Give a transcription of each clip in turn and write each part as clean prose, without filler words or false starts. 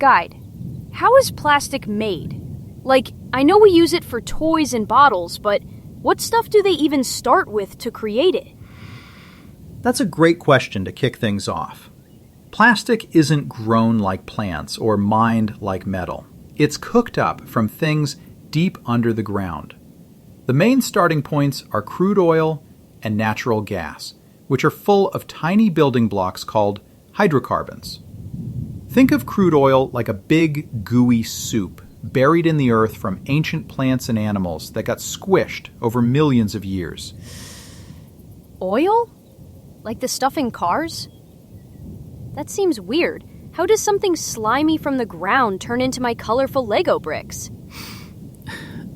guide. How is plastic made? Like, I know we use it for toys and bottles, but what stuff do they even start with to create it? That's a great question to kick things off. Plastic isn't grown like plants or mined like metal. It's cooked up from things deep under the ground. The main starting points are crude oil and natural gas, which are full of tiny building blocks called hydrocarbons. Think of crude oil like a big, gooey soup buried in the earth from ancient plants and animals that got squished over millions of years. Oil? Like the stuff in cars? That seems weird. How does something slimy from the ground turn into my colorful Lego bricks?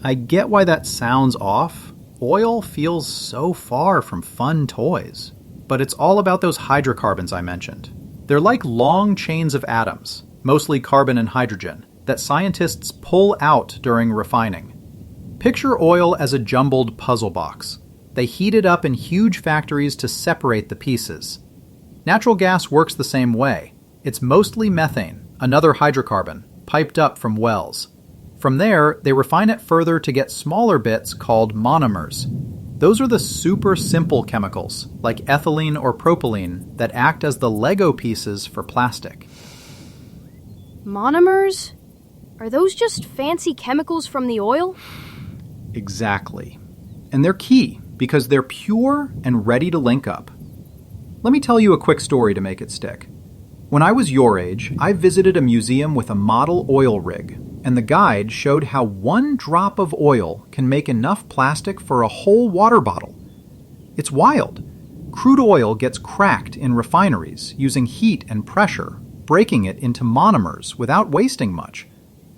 I get why that sounds off. Oil feels so far from fun toys. But it's all about those hydrocarbons I mentioned. They're like long chains of atoms, mostly carbon and hydrogen, that scientists pull out during refining. Picture oil as a jumbled puzzle box. They heat it up in huge factories to separate the pieces. Natural gas works the same way. It's mostly methane, another hydrocarbon, piped up from wells. From there, they refine it further to get smaller bits called monomers. Those are the super simple chemicals, like ethylene or propylene, that act as the Lego pieces for plastic. Monomers? Are those just fancy chemicals from the oil? Exactly. And they're key, because they're pure and ready to link up. Let me tell you a quick story to make it stick. When I was your age, I visited a museum with a model oil rig, and the guide showed how 1 drop of oil can make enough plastic for a whole water bottle. It's wild. Crude oil gets cracked in refineries using heat and pressure, breaking it into monomers without wasting much.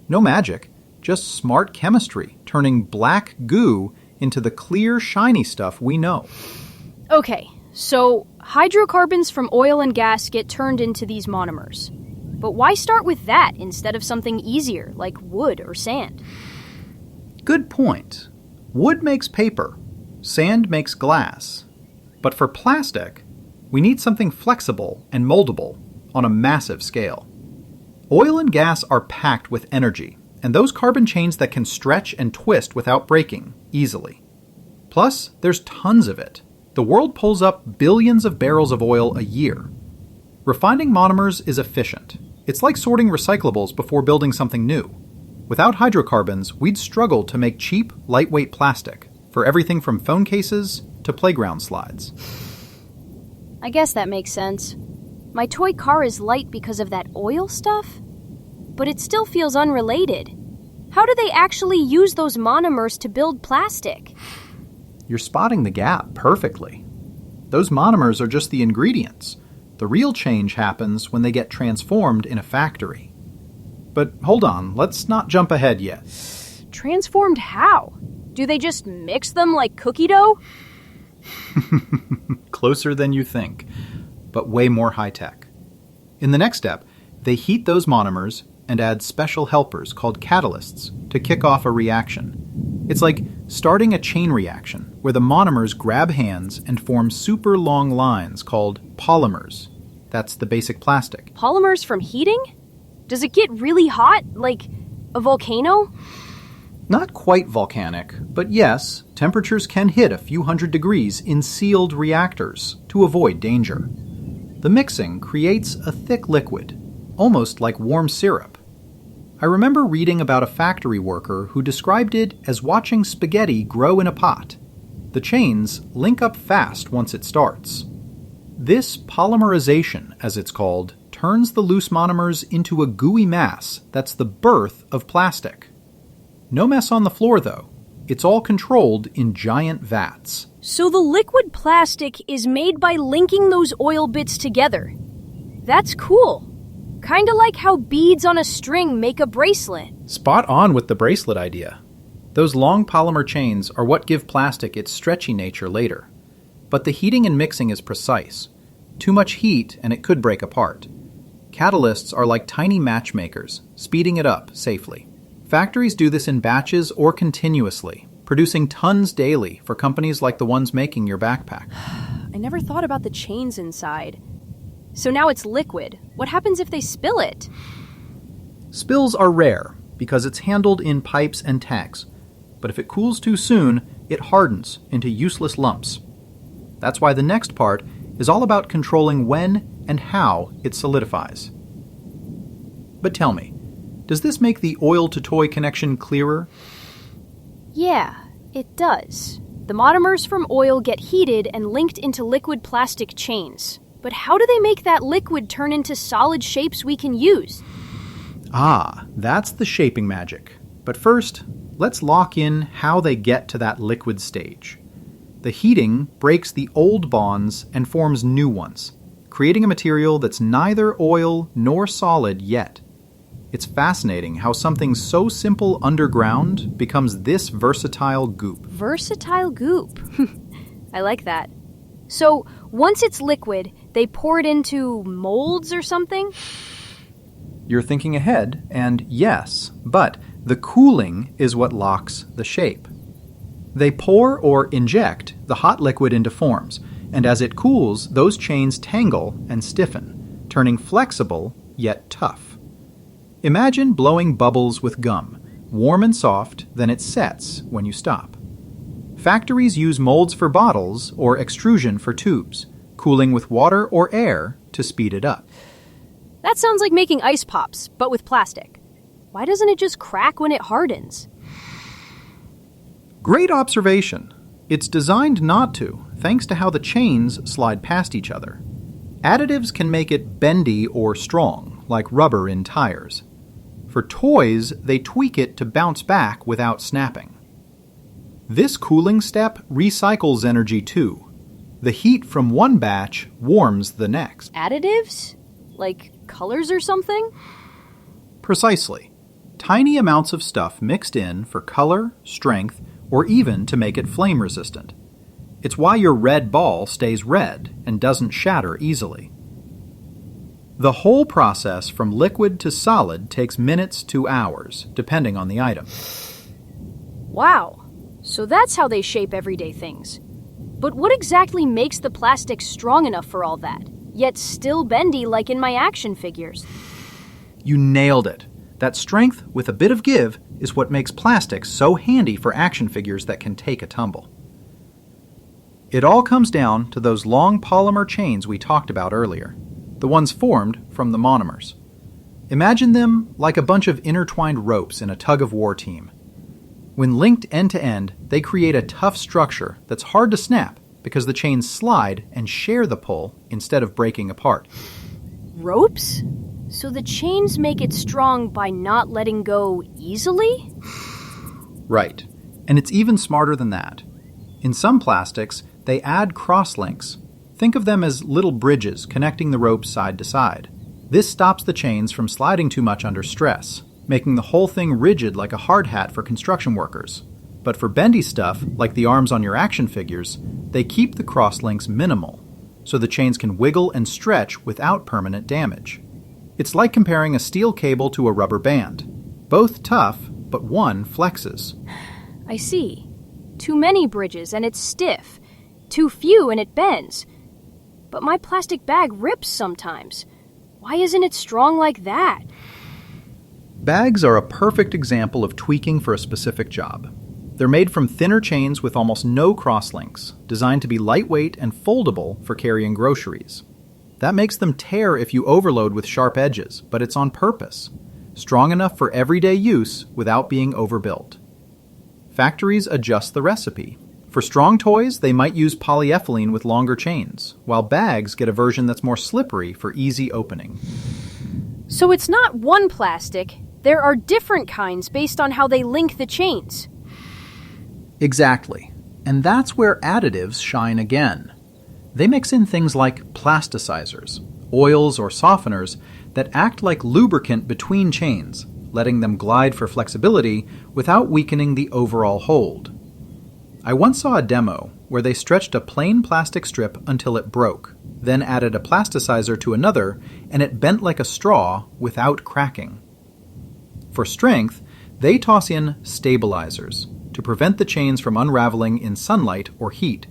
No magic, just smart chemistry, turning black goo into the clear, shiny stuff we know. Okay, so hydrocarbons from oil and gas get turned into these monomers. But why start with that instead of something easier, like wood or sand? Good point. Wood makes paper. Sand makes glass. But for plastic, we need something flexible and moldable on a massive scale. Oil and gas are packed with energy, and those carbon chains that can stretch and twist without breaking easily. Plus, there's tons of it. The world pulls up billions of barrels of oil a year. Refining monomers is efficient. It's like sorting recyclables before building something new. Without hydrocarbons, we'd struggle to make cheap, lightweight plastic for everything from phone cases to playground slides. I guess that makes sense. My toy car is light because of that oil stuff, but it still feels unrelated. How do they actually use those monomers to build plastic? You're spotting the gap perfectly. Those monomers are just the ingredients. The real change happens when they get transformed in a factory. But hold on, let's not jump ahead yet. Transformed how? Do they just mix them like cookie dough? Closer than you think, but way more high-tech. In the next step, they heat those monomers and add special helpers called catalysts to kick off a reaction. It's like starting a chain reaction where the monomers grab hands and form super long lines called polymers. That's the basic plastic. Polymers from heating? Does it get really hot, like a volcano? Not quite volcanic, but yes, temperatures can hit a few hundred degrees in sealed reactors to avoid danger. The mixing creates a thick liquid, almost like warm syrup. I remember reading about a factory worker who described it as watching spaghetti grow in a pot. The chains link up fast once it starts. This polymerization, as it's called, turns the loose monomers into a gooey mass that's the birth of plastic. No mess on the floor, though. It's all controlled in giant vats. So the liquid plastic is made by linking those oil bits together. That's cool. Kinda like how beads on a string make a bracelet. Spot on with the bracelet idea. Those long polymer chains are what give plastic its stretchy nature later. But the heating and mixing is precise. Too much heat and it could break apart. Catalysts are like tiny matchmakers, speeding it up safely. Factories do this in batches or continuously, producing tons daily for companies like the ones making your backpack. I never thought about the chains inside. So now it's liquid. What happens if they spill it? Spills are rare because it's handled in pipes and tanks, but if it cools too soon, it hardens into useless lumps. That's why the next part is all about controlling when and how it solidifies. But tell me, does this make the oil-to-toy connection clearer? Yeah, it does. The monomers from oil get heated and linked into liquid plastic chains. But how do they make that liquid turn into solid shapes we can use? Ah, that's the shaping magic. But first, let's lock in how they get to that liquid stage. The heating breaks the old bonds and forms new ones, creating a material that's neither oil nor solid yet. It's fascinating how something so simple underground becomes this versatile goop. Versatile goop. I like that. So, once it's liquid, they pour it into molds or something? You're thinking ahead, and yes, but the cooling is what locks the shape. They pour or inject the hot liquid into forms, and as it cools, those chains tangle and stiffen, turning flexible yet tough. Imagine blowing bubbles with gum, warm and soft, then it sets when you stop. Factories use molds for bottles or extrusion for tubes, cooling with water or air to speed it up. That sounds like making ice pops, but with plastic. Why doesn't it just crack when it hardens? Great observation. It's designed not to, thanks to how the chains slide past each other. Additives can make it bendy or strong, like rubber in tires. For toys, they tweak it to bounce back without snapping. This cooling step recycles energy too. The heat from one batch warms the next. Additives? Like colors or something? Precisely. Tiny amounts of stuff mixed in for color, strength, or even to make it flame resistant. It's why your red ball stays red and doesn't shatter easily. The whole process from liquid to solid takes minutes to hours, depending on the item. Wow, so that's how they shape everyday things. But what exactly makes the plastic strong enough for all that, yet still bendy like in my action figures? You nailed it. That strength with a bit of give is what makes plastic so handy for action figures that can take a tumble. It all comes down to those long polymer chains we talked about earlier, the ones formed from the monomers. Imagine them like a bunch of intertwined ropes in a tug-of-war team. When linked end to end, they create a tough structure that's hard to snap because the chains slide and share the pull instead of breaking apart. Ropes? So the chains make it strong by not letting go easily? Right. And it's even smarter than that. In some plastics, they add crosslinks. Think of them as little bridges connecting the ropes side to side. This stops the chains from sliding too much under stress, making the whole thing rigid like a hard hat for construction workers. But for bendy stuff, like the arms on your action figures, they keep the crosslinks minimal, so the chains can wiggle and stretch without permanent damage. It's like comparing a steel cable to a rubber band. Both tough, but one flexes. I see. Too many bridges and it's stiff. Too few and it bends. But my plastic bag rips sometimes. Why isn't it strong like that? Bags are a perfect example of tweaking for a specific job. They're made from thinner chains with almost no crosslinks, designed to be lightweight and foldable for carrying groceries. That makes them tear if you overload with sharp edges, but it's on purpose. Strong enough for everyday use without being overbuilt. Factories adjust the recipe. For strong toys, they might use polyethylene with longer chains, while bags get a version that's more slippery for easy opening. So it's not one plastic. There are different kinds based on how they link the chains. Exactly. And that's where additives shine again. They mix in things like plasticizers, oils or softeners that act like lubricant between chains, letting them glide for flexibility without weakening the overall hold. I once saw a demo where they stretched a plain plastic strip until it broke, then added a plasticizer to another, and it bent like a straw without cracking. For strength, they toss in stabilizers to prevent the chains from unraveling in sunlight or heat.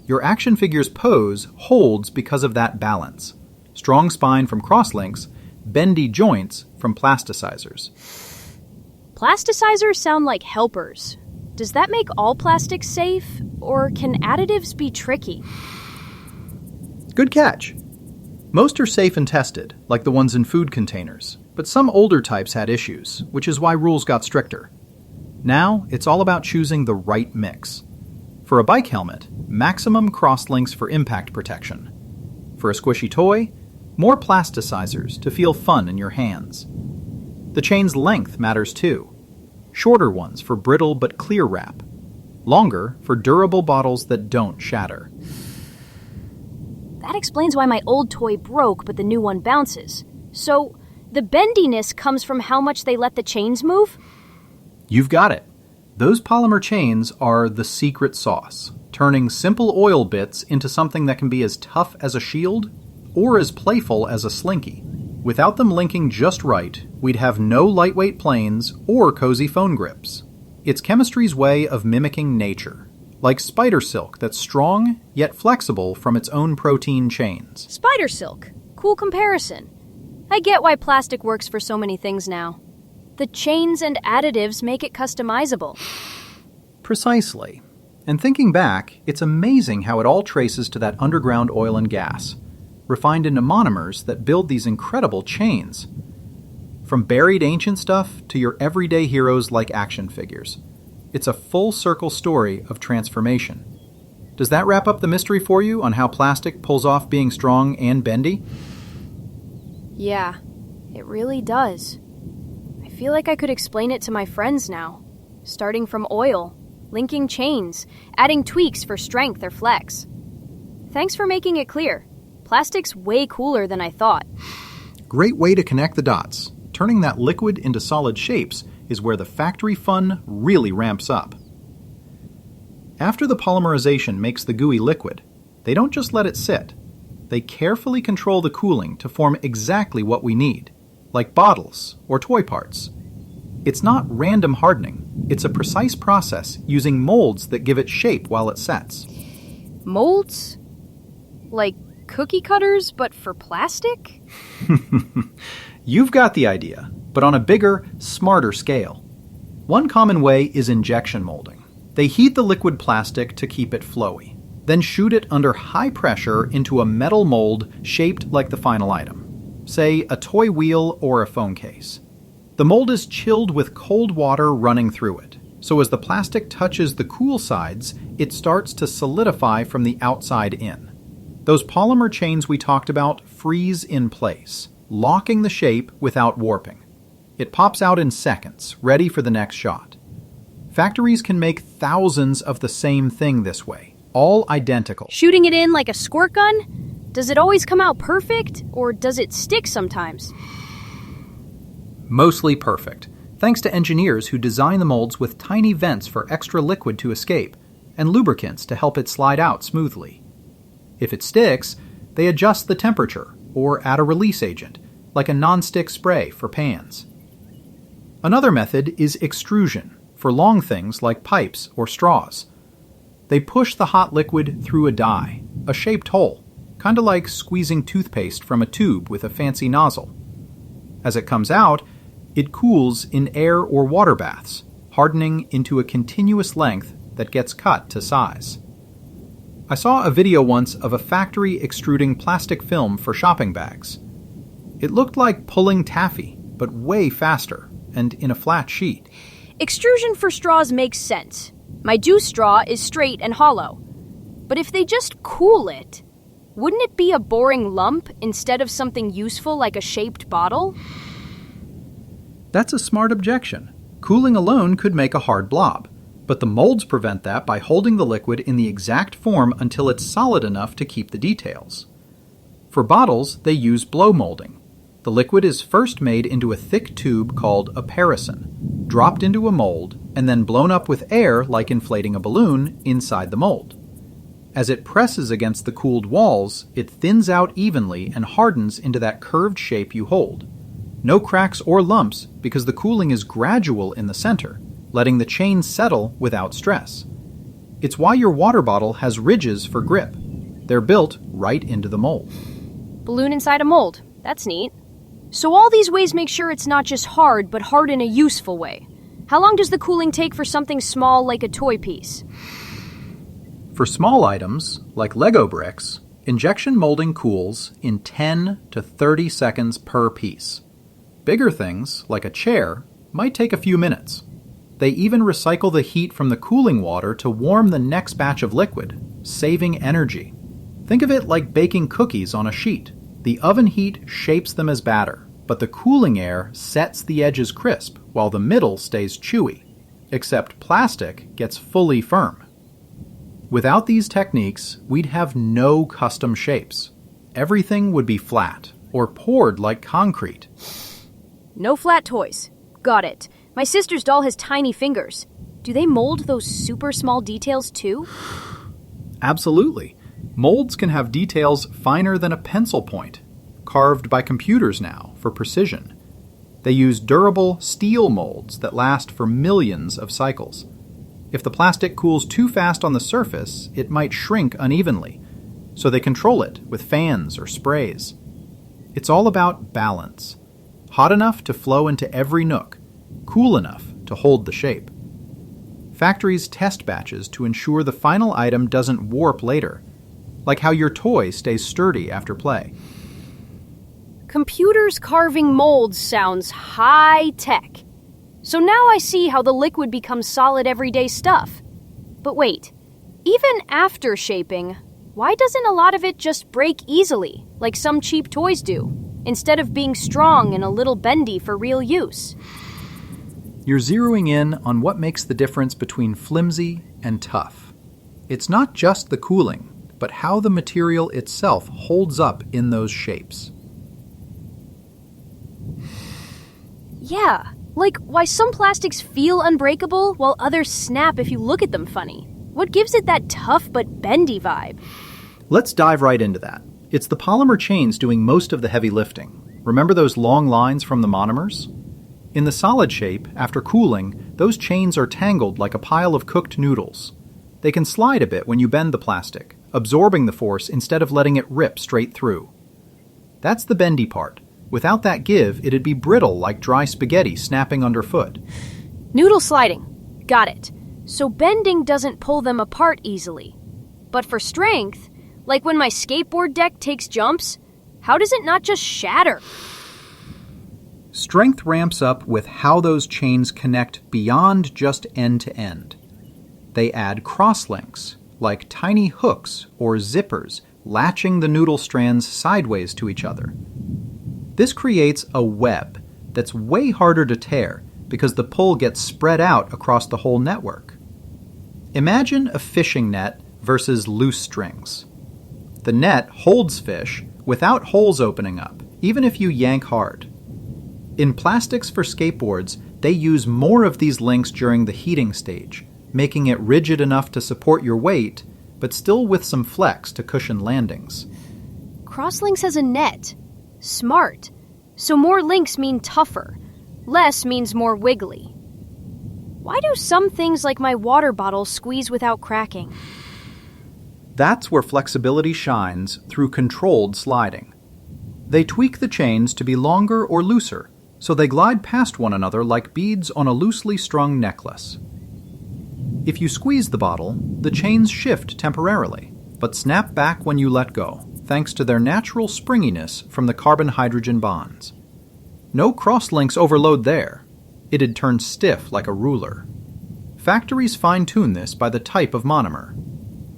Your action figure's pose holds because of that balance. Strong spine from crosslinks, bendy joints from plasticizers. Plasticizers sound like helpers. Does that make all plastics safe, or can additives be tricky? Good catch. Most are safe and tested, like the ones in food containers, but some older types had issues, which is why rules got stricter. Now, it's all about choosing the right mix. For a bike helmet, maximum crosslinks for impact protection. For a squishy toy, more plasticizers to feel fun in your hands. The chain's length matters too. Shorter ones for brittle but clear wrap. Longer for durable bottles that don't shatter. That explains why my old toy broke but the new one bounces. So, the bendiness comes from how much they let the chains move? You've got it. Those polymer chains are the secret sauce, turning simple oil bits into something that can be as tough as a shield or as playful as a slinky. Without them linking just right, we'd have no lightweight planes or cozy phone grips. It's chemistry's way of mimicking nature, like spider silk that's strong yet flexible from its own protein chains. Spider silk. Cool comparison. I get why plastic works for so many things now. The chains and additives make it customizable. Precisely. And thinking back, it's amazing how it all traces to that underground oil and gas, refined into monomers that build these incredible chains. From buried ancient stuff to your everyday heroes like action figures. It's a full circle story of transformation. Does that wrap up the mystery for you on how plastic pulls off being strong and bendy? Yeah, it really does. I feel like I could explain it to my friends now. Starting from oil, linking chains, adding tweaks for strength or flex. Thanks for making it clear. Plastic's way cooler than I thought. Great way to connect the dots. Turning that liquid into solid shapes is where the factory fun really ramps up. After the polymerization makes the gooey liquid, they don't just let it sit. They carefully control the cooling to form exactly what we need, like bottles or toy parts. It's not random hardening. It's a precise process using molds that give it shape while it sets. Molds? Like cookie cutters, but for plastic? You've got the idea, but on a bigger, smarter scale. One common way is injection molding. They heat the liquid plastic to keep it flowy, then shoot it under high pressure into a metal mold shaped like the final item, say a toy wheel or a phone case. The mold is chilled with cold water running through it, so as the plastic touches the cool sides, it starts to solidify from the outside in. Those polymer chains we talked about freeze in place, locking the shape without warping. It pops out in seconds, ready for the next shot. Factories can make thousands of the same thing this way, all identical. Shooting it in like a squirt gun? Does it always come out perfect, or does it stick sometimes? Mostly perfect, thanks to engineers who design the molds with tiny vents for extra liquid to escape, and lubricants to help it slide out smoothly. If it sticks, they adjust the temperature, or add a release agent, like a non-stick spray for pans. Another method is extrusion, for long things like pipes or straws. They push the hot liquid through a die, a shaped hole, kind of like squeezing toothpaste from a tube with a fancy nozzle. As it comes out, it cools in air or water baths, hardening into a continuous length that gets cut to size. I saw a video once of a factory extruding plastic film for shopping bags. It looked like pulling taffy, but way faster, and in a flat sheet. Extrusion for straws makes sense. My juice straw is straight and hollow. But if they just cool it, wouldn't it be a boring lump instead of something useful like a shaped bottle? That's a smart objection. Cooling alone could make a hard blob, but the molds prevent that by holding the liquid in the exact form until it's solid enough to keep the details. For bottles, they use blow molding. The liquid is first made into a thick tube called a parison, dropped into a mold, and then blown up with air like inflating a balloon inside the mold. As it presses against the cooled walls, it thins out evenly and hardens into that curved shape you hold. No cracks or lumps because the cooling is gradual in the center, letting the chain settle without stress. It's why your water bottle has ridges for grip. They're built right into the mold. Balloon inside a mold. That's neat. So all these ways make sure it's not just hard, but hard in a useful way. How long does the cooling take for something small like a toy piece? For small items, like Lego bricks, injection molding cools in 10 to 30 seconds per piece. Bigger things, like a chair, might take a few minutes. They even recycle the heat from the cooling water to warm the next batch of liquid, saving energy. Think of it like baking cookies on a sheet. The oven heat shapes them as batter, but the cooling air sets the edges crisp while the middle stays chewy, except plastic gets fully firm. Without these techniques, we'd have no custom shapes. Everything would be flat or poured like concrete. No flat toys. Got it. My sister's doll has tiny fingers. Do they mold those super small details too? Absolutely. Molds can have details finer than a pencil point, carved by computers now for precision. They use durable steel molds that last for millions of cycles. If the plastic cools too fast on the surface, it might shrink unevenly, so they control it with fans or sprays. It's all about balance. Hot enough to flow into every nook, cool enough to hold the shape. Factories test batches to ensure the final item doesn't warp later, like how your toy stays sturdy after play. Computers carving molds sounds high-tech. So now I see how the liquid becomes solid everyday stuff. But wait, even after shaping, why doesn't a lot of it just break easily, like some cheap toys do, instead of being strong and a little bendy for real use? You're zeroing in on what makes the difference between flimsy and tough. It's not just the cooling, but how the material itself holds up in those shapes. Yeah, like why some plastics feel unbreakable while others snap if you look at them funny. What gives it that tough but bendy vibe? Let's dive right into that. It's the polymer chains doing most of the heavy lifting. Remember those long lines from the monomers? In the solid shape, after cooling, those chains are tangled like a pile of cooked noodles. They can slide a bit when you bend the plastic, absorbing the force instead of letting it rip straight through. That's the bendy part. Without that give, it'd be brittle like dry spaghetti snapping underfoot. Noodle sliding. Got it. So bending doesn't pull them apart easily. But for strength, like when my skateboard deck takes jumps, how does it not just shatter? Strength ramps up with how those chains connect beyond just end to end. They add crosslinks, like tiny hooks or zippers latching the noodle strands sideways to each other. This creates a web that's way harder to tear because the pull gets spread out across the whole network. Imagine a fishing net versus loose strings. The net holds fish without holes opening up, even if you yank hard. In plastics for skateboards, they use more of these links during the heating stage, making it rigid enough to support your weight, but still with some flex to cushion landings. Crosslinks has a net. Smart. So more links mean tougher. Less means more wiggly. Why do some things like my water bottle squeeze without cracking? That's where flexibility shines through controlled sliding. They tweak the chains to be longer or looser, so they glide past one another like beads on a loosely strung necklace. If you squeeze the bottle, the chains shift temporarily, but snap back when you let go, thanks to their natural springiness from the carbon-hydrogen bonds. No crosslinks overload there. It'd turn stiff like a ruler. Factories fine-tune this by the type of monomer.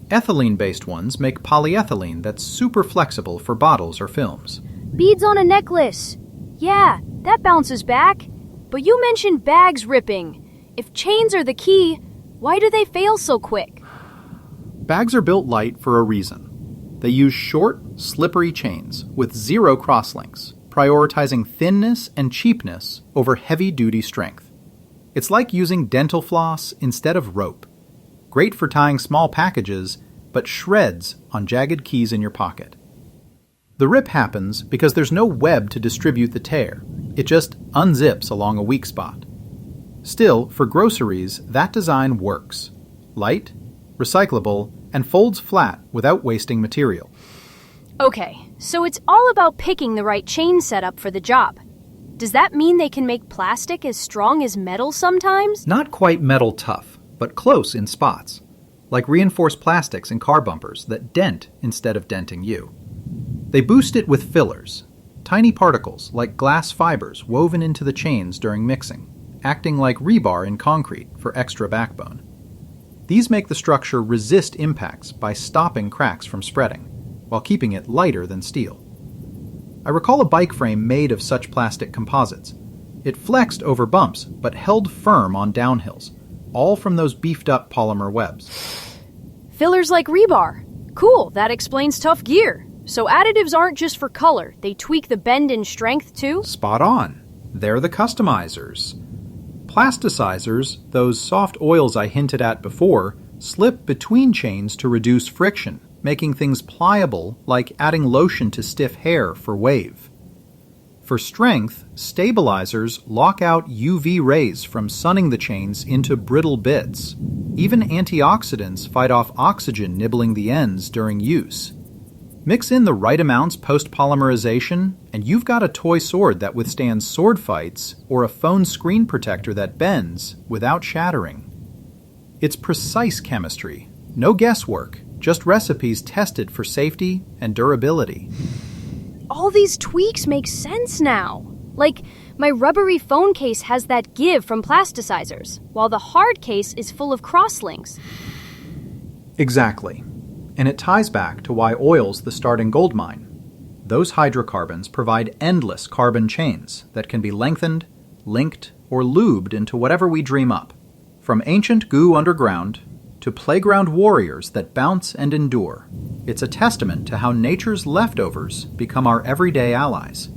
Ethylene-based ones make polyethylene that's super flexible for bottles or films. Beads on a necklace. Yeah, that bounces back. But you mentioned bags ripping. If chains are the key, why do they fail so quick? Bags are built light for a reason. They use short, slippery chains with zero crosslinks, prioritizing thinness and cheapness over heavy-duty strength. It's like using dental floss instead of rope. Great for tying small packages, but shreds on jagged keys in your pocket. The rip happens because there's no web to distribute the tear. It just unzips along a weak spot. Still, for groceries, that design works. Light, recyclable, and folds flat without wasting material. Okay, so it's all about picking the right chain setup for the job. Does that mean they can make plastic as strong as metal sometimes? Not quite metal tough, but close in spots, like reinforced plastics in car bumpers that dent instead of denting you. They boost it with fillers, tiny particles like glass fibers woven into the chains during mixing, acting like rebar in concrete for extra backbone. These make the structure resist impacts by stopping cracks from spreading, while keeping it lighter than steel. I recall a bike frame made of such plastic composites. It flexed over bumps, but held firm on downhills, all from those beefed-up polymer webs. Fillers like rebar. Cool, that explains tough gear. So additives aren't just for color, they tweak the bend and strength too? Spot on. They're the customizers. Plasticizers, those soft oils I hinted at before, slip between chains to reduce friction, making things pliable like adding lotion to stiff hair for wave. For strength, stabilizers lock out UV rays from sunning the chains into brittle bits. Even antioxidants fight off oxygen nibbling the ends during use. Mix in the right amounts post-polymerization, and you've got a toy sword that withstands sword fights or a phone screen protector that bends without shattering. It's precise chemistry, no guesswork, just recipes tested for safety and durability. All these tweaks make sense now. Like, my rubbery phone case has that give from plasticizers, while the hard case is full of crosslinks. Exactly. And it ties back to why oil's the starting gold mine. Those hydrocarbons provide endless carbon chains that can be lengthened, linked, or lubed into whatever we dream up. From ancient goo underground to playground warriors that bounce and endure. It's a testament to how nature's leftovers become our everyday allies.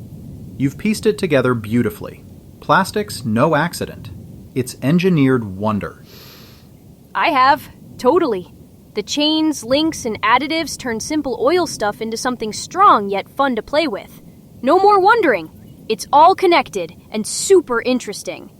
You've pieced it together beautifully. Plastic's no accident. It's engineered wonder. I have. Totally. The chains, links, and additives turn simple oil stuff into something strong yet fun to play with. No more wondering. It's all connected and super interesting.